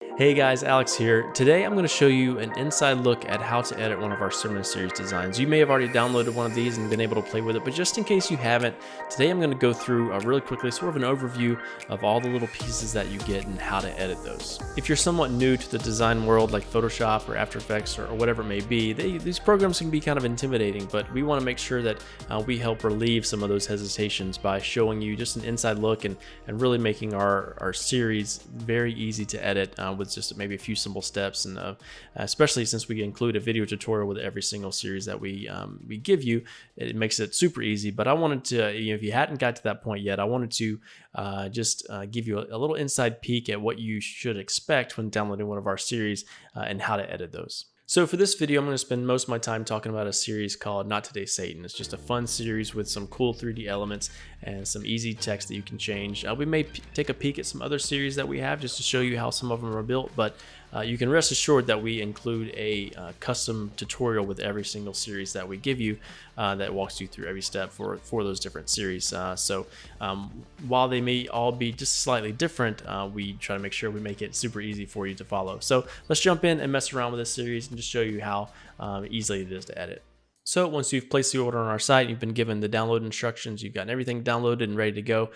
Hey guys, Alex here. Today I'm going to show you an inside look at how to edit one of our sermon series designs. You may have already downloaded one of these and been able to play with it, but just in case you haven't, today I'm going to go through really quickly sort of an overview of all the little pieces that you get and how to edit those. If you're somewhat new to the design world like Photoshop or After Effects or whatever it may be, these programs can be kind of intimidating, but we want to make sure that we help relieve some of those hesitations by showing you just an inside look and really making our series very easy to edit with just maybe a few simple steps, and especially since we include a video tutorial with every single series that we give you, it makes it super easy. But I wanted to, if you hadn't got to that point yet, I wanted to just give you a little inside peek at what you should expect when downloading one of our series and how to edit those. So for this video, I'm going to spend most of my time talking about a series called Not Today Satan. It's just a fun series with some cool 3D elements and some easy text that you can change. We may take a peek at some other series that we have just to show you how some of them are built, but you can rest assured that we include a custom tutorial with every single series that we give you that walks you through every step for those different series. While they may all be just slightly different, we try to make sure we make it super easy for you to follow. So let's jump in and mess around with this series and just show you how easily it is to edit. So once you've placed the order on our site, you've been given the download instructions, you've gotten everything downloaded and ready to go.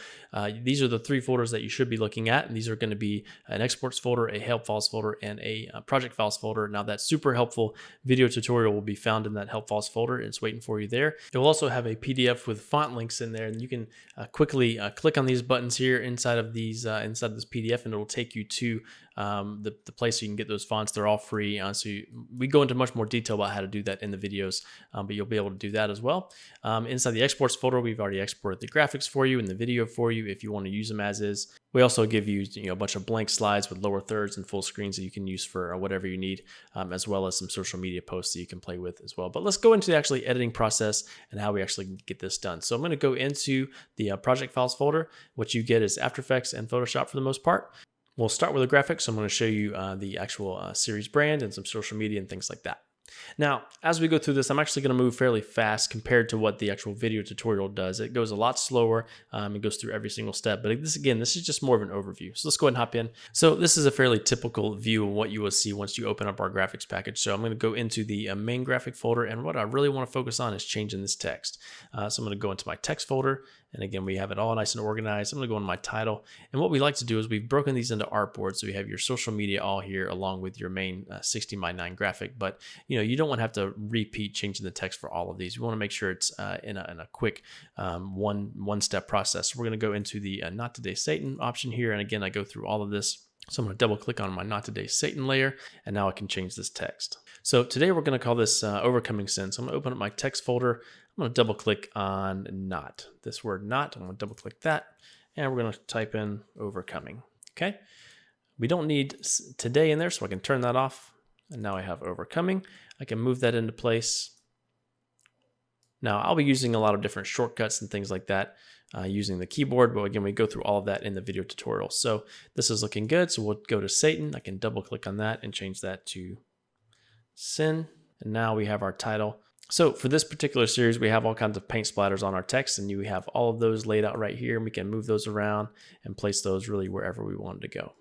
These are the three folders that you should be looking at. And these are going to be an exports folder, a help files folder, and a project files folder. Now that super helpful video tutorial will be found in that help files folder. It's waiting for you there. You'll also have a PDF with font links in there, and you can quickly click on these buttons here inside of this PDF, and it'll take you to the place so you can get those fonts. They're all free. We go into much more detail about how to do that in the videos, but you'll be able to do that as well. Inside the exports folder, we've already exported the graphics for you and the video for you if you want to use them as is. We also give you, a bunch of blank slides with lower thirds and full screens that you can use for whatever you need, as well as some social media posts that you can play with as well. But let's go into the actually editing process and how we actually get this done. So I'm going to go into the project files folder. What you get is After Effects and Photoshop for the most part. We'll start with the graphics. So I'm going to show you the actual series brand and some social media and things like that. Now, as we go through this, I'm actually going to move fairly fast compared to what the actual video tutorial does. It goes a lot slower. It goes through every single step. But this is just more of an overview. So let's go ahead and hop in. So this is a fairly typical view of what you will see once you open up our graphics package. So I'm going to go into the main graphic folder. And what I really want to focus on is changing this text. So I'm going to go into my text folder. And again, we have it all nice and organized. I'm going to go into my title. And what we like to do is we've broken these into artboards. So we have your social media all here along with your main 16:9 graphic. But you don't want to have to repeat changing the text for all of these. We want to make sure it's in a quick one-step process. So we're going to go into the Not Today Satan option here. And again, I go through all of this. So I'm going to double click on my Not Today Satan layer. And now I can change this text. So today we're going to call this Overcoming Sin. So I'm going to open up my text folder. I'm going to double click on not, this word not. I'm going to double click that, and we're going to type in overcoming. Okay. We don't need today in there, so I can turn that off. And now I have overcoming. I can move that into place. Now I'll be using a lot of different shortcuts and things like that using the keyboard, but again, we go through all of that in the video tutorial. So this is looking good. So we'll go to Satan. I can double click on that and change that to sin. And now we have our title. So for this particular series, we have all kinds of paint splatters on our text, and you have all of those laid out right here, and we can move those around and place those really wherever we want to go.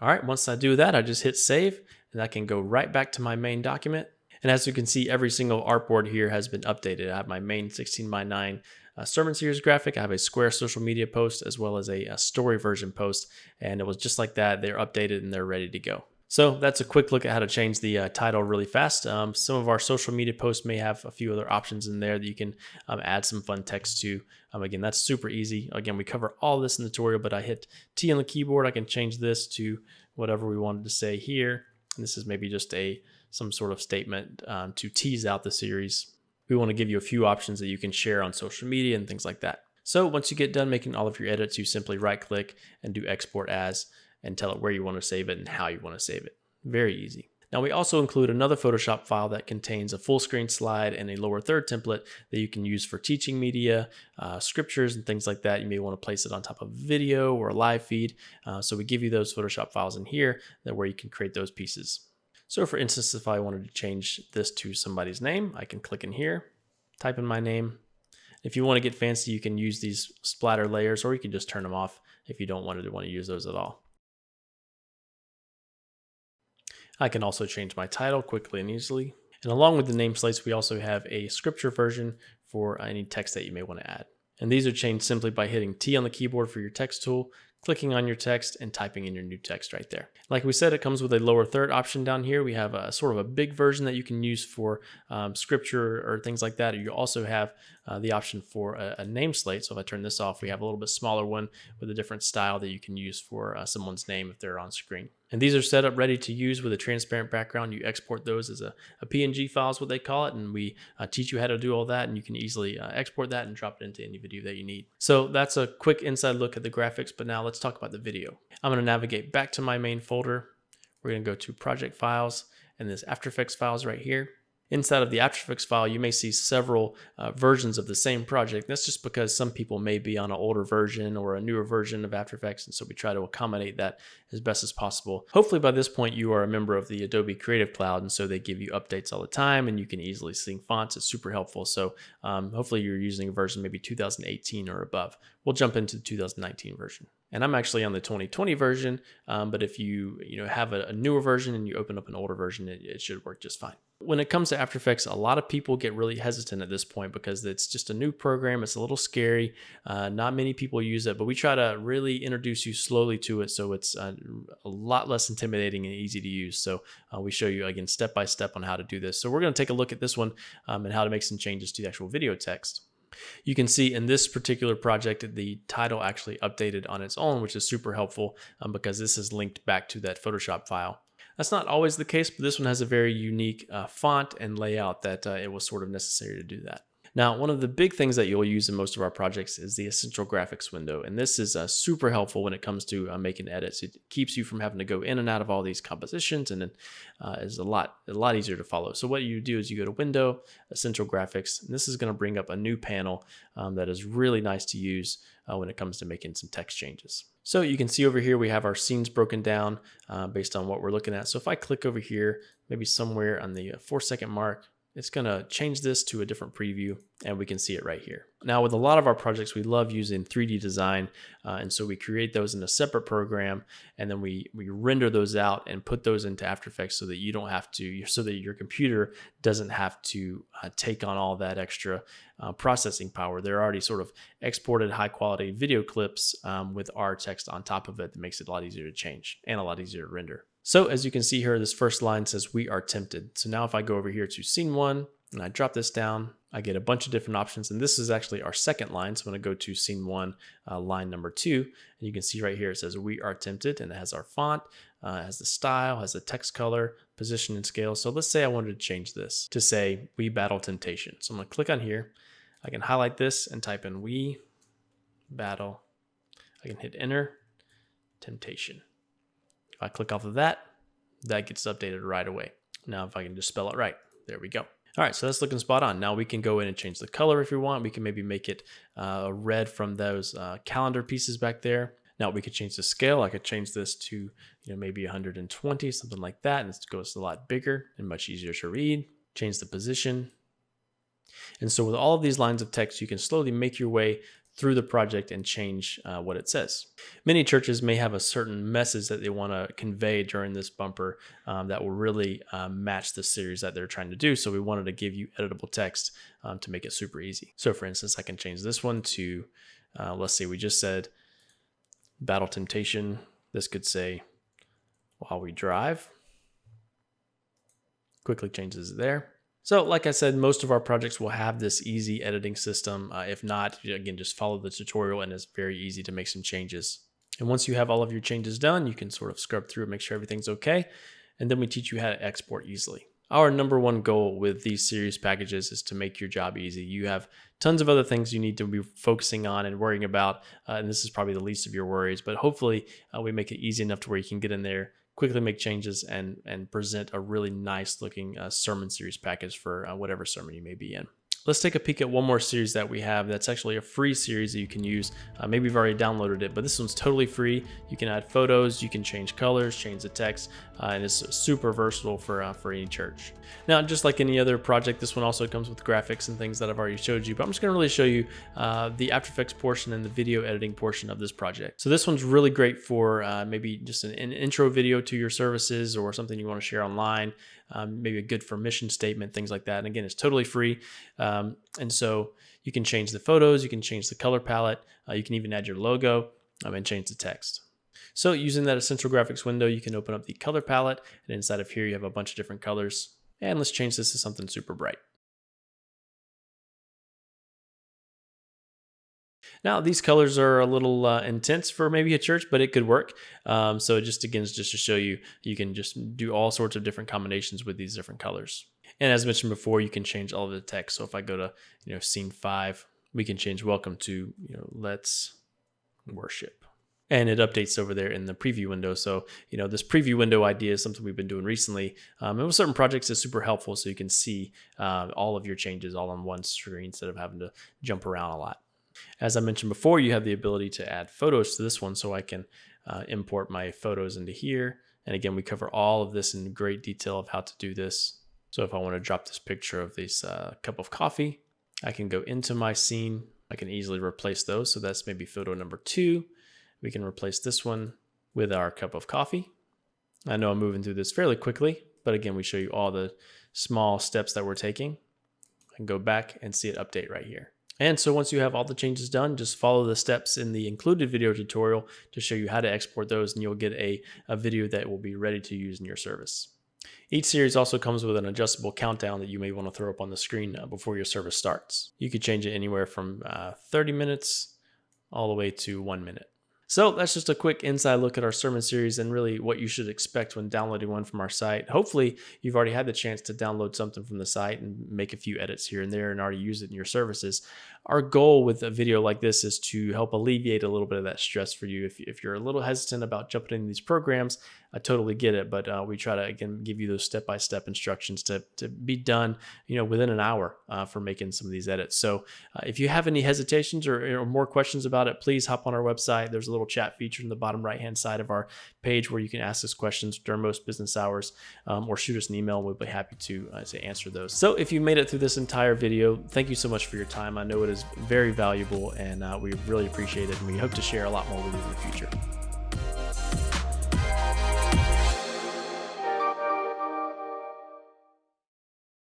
All right, once I do that, I just hit save, and I can go right back to my main document. And as you can see, every single artboard here has been updated. I have my main 16:9 sermon series graphic. I have a square social media post as well as a story version post, and it was just like that. They're updated and they're ready to go. So that's a quick look at how to change the title really fast. Some of our social media posts may have a few other options in there that you can add some fun text to. Again, that's super easy. Again, we cover all this in the tutorial, but I hit T on the keyboard. I can change this to whatever we wanted to say here. And this is maybe just some sort of statement to tease out the series. We want to give you a few options that you can share on social media and things like that. So once you get done making all of your edits, you simply right click and do export as, and tell it where you want to save it and how you want to save it. Very easy. Now we also include another Photoshop file that contains a full screen slide and a lower third template that you can use for teaching media, scriptures and things like that. You may want to place it on top of a video or a live feed. So we give you those Photoshop files in here where you can create those pieces. So for instance, if I wanted to change this to somebody's name, I can click in here, type in my name. If you want to get fancy, you can use these splatter layers, or you can just turn them off if you don't want to use those at all. I can also change my title quickly and easily. And along with the name slates, we also have a scripture version for any text that you may want to add. And these are changed simply by hitting T on the keyboard for your text tool, clicking on your text, and typing in your new text right there. Like we said, it comes with a lower third option down here. We have a sort of a big version that you can use for scripture or things like that. You also have the option for a name slate. So if I turn this off, we have a little bit smaller one with a different style that you can use for someone's name if they're on screen. And these are set up ready to use with a transparent background. You export those as a PNG file is what they call it. And we teach you how to do all that. And you can easily export that and drop it into any video that you need. So that's a quick inside look at the graphics. But now let's talk about the video. I'm going to navigate back to my main folder. We're going to go to Project Files and this After Effects files right here. Inside of the After Effects file, you may see several versions of the same project. That's just because some people may be on an older version or a newer version of After Effects, and so we try to accommodate that as best as possible. Hopefully by this point you are a member of the Adobe Creative Cloud, and so they give you updates all the time, and you can easily sync fonts. It's super helpful. So hopefully you're using a version maybe 2018 or above. We'll jump into the 2019 version. And I'm actually on the 2020 version, but if you have a newer version and you open up an older version, it should work just fine. When it comes to After Effects, a lot of people get really hesitant at this point because it's just a new program. It's a little scary. Not many people use it, but we try to really introduce you slowly to it so it's a lot less intimidating and easy to use. So we show you, again, step by step on how to do this. So we're going to take a look at this one and how to make some changes to the actual video text. You can see in this particular project, the title actually updated on its own, which is super helpful because this is linked back to that Photoshop file. That's not always the case, but this one has a very unique font and layout that it was sort of necessary to do that. Now, one of the big things that you'll use in most of our projects is the Essential Graphics window, and this is super helpful when it comes to making edits. It keeps you from having to go in and out of all these compositions, and then is a lot easier to follow. So what you do is you go to Window, Essential Graphics, and this is going to bring up a new panel that is really nice to use when it comes to making some text changes. So you can see over here we have our scenes broken down based on what we're looking at. So if I click over here, maybe somewhere on the 4-second mark, it's going to change this to a different preview, and we can see it right here. Now, with a lot of our projects, we love using 3D design, and so we create those in a separate program, and then we render those out and put those into After Effects so that you don't have to, so that your computer doesn't have to take on all that extra processing power. They're already sort of exported high-quality video clips with our text on top of it that makes it a lot easier to change and a lot easier to render. So as you can see here, this first line says, "We are tempted." So now if I go over here to scene 1 and I drop this down, I get a bunch of different options. And this is actually our second line. So I'm going to go to scene 1, line number 2. And you can see right here, it says, "We are tempted." And it has our font, has the style, has the text color, position, and scale. So let's say I wanted to change this to say, "We battle temptation." So I'm going to click on here. I can highlight this and type in "We battle." I can hit enter, temptation. If I click off of that, that gets updated right away. Now, if I can just spell it right, there we go. All right, so that's looking spot on. Now we can go in and change the color if we want. We can maybe make it red from those calendar pieces back there. Now we could change the scale. I could change this to maybe 120, something like that, and it goes a lot bigger and much easier to read. Change the position. And so with all of these lines of text, you can slowly make your way through the project and change what it says. Many churches may have a certain message that they want to convey during this bumper that will really match the series that they're trying to do. So we wanted to give you editable text to make it super easy. So for instance, I can change this one to, let's say we just said battle temptation. This could say while we drive. Quickly changes it there. So like I said, most of our projects will have this easy editing system. If not, again, just follow the tutorial and it's very easy to make some changes. And once you have all of your changes done, you can sort of scrub through and make sure everything's okay. And then we teach you how to export easily. Our number one goal with these series packages is to make your job easy. You have tons of other things you need to be focusing on and worrying about. And this is probably the least of your worries, but hopefully we make it easy enough to where you can get in there, quickly make changes, and present a really nice looking sermon series package for whatever sermon you may be in. Let's take a peek at one more series that we have that's actually a free series that you can use. Maybe you've already downloaded it, but this one's totally free. You can add photos, you can change colors, change the text, and it's super versatile for any church. Now, just like any other project, this one also comes with graphics and things that I've already showed you, but I'm just gonna really show you the After Effects portion and the video editing portion of this project. So this one's really great for maybe just an intro video to your services or something you wanna share online, maybe a good for mission statement, things like that. And again, it's totally free. And so you can change the photos, you can change the color palette, you can even add your logo and change the text. So using that Essential Graphics window, you can open up the color palette, and inside of here you have a bunch of different colors. And let's change this to something super bright. Now, these colors are a little intense for maybe a church, but it could work. So just again, just to show you, you can just do all sorts of different combinations with these different colors. And as mentioned before, you can change all of the text. So if I go to scene 5, we can change welcome to let's worship. And it updates over there in the preview window. So, this preview window idea is something we've been doing recently. And with certain projects, it's super helpful so you can see all of your changes all on one screen instead of having to jump around a lot. As I mentioned before, you have the ability to add photos to this one, so I can import my photos into here. And again, we cover all of this in great detail of how to do this. So if I want to drop this picture of this cup of coffee, I can go into my scene. I can easily replace those. So that's maybe photo number 2. We can replace this one with our cup of coffee. I know I'm moving through this fairly quickly, but again, we show you all the small steps that we're taking. I can go back and see it update right here. And so once you have all the changes done, just follow the steps in the included video tutorial to show you how to export those, and you'll get a video that will be ready to use in your service. Each series also comes with an adjustable countdown that you may want to throw up on the screen before your service starts. You could change it anywhere from 30 minutes all the way to 1 minute. So that's just a quick inside look at our sermon series and really what you should expect when downloading one from our site. Hopefully you've already had the chance to download something from the site and make a few edits here and there and already use it in your services. Our goal with a video like this is to help alleviate a little bit of that stress for you. If you're a little hesitant about jumping into these programs, I totally get it, but we try to, again, give you those step-by-step instructions to be done, within an hour for making some of these edits. So if you have any hesitations or more questions about it, please hop on our website. There's a little chat feature in the bottom right-hand side of our page where you can ask us questions during most business hours or shoot us an email. We'll be happy to answer those. So if you made it through this entire video, thank you so much for your time. I know it is very valuable, and we really appreciate it, and we hope to share a lot more with you in the future.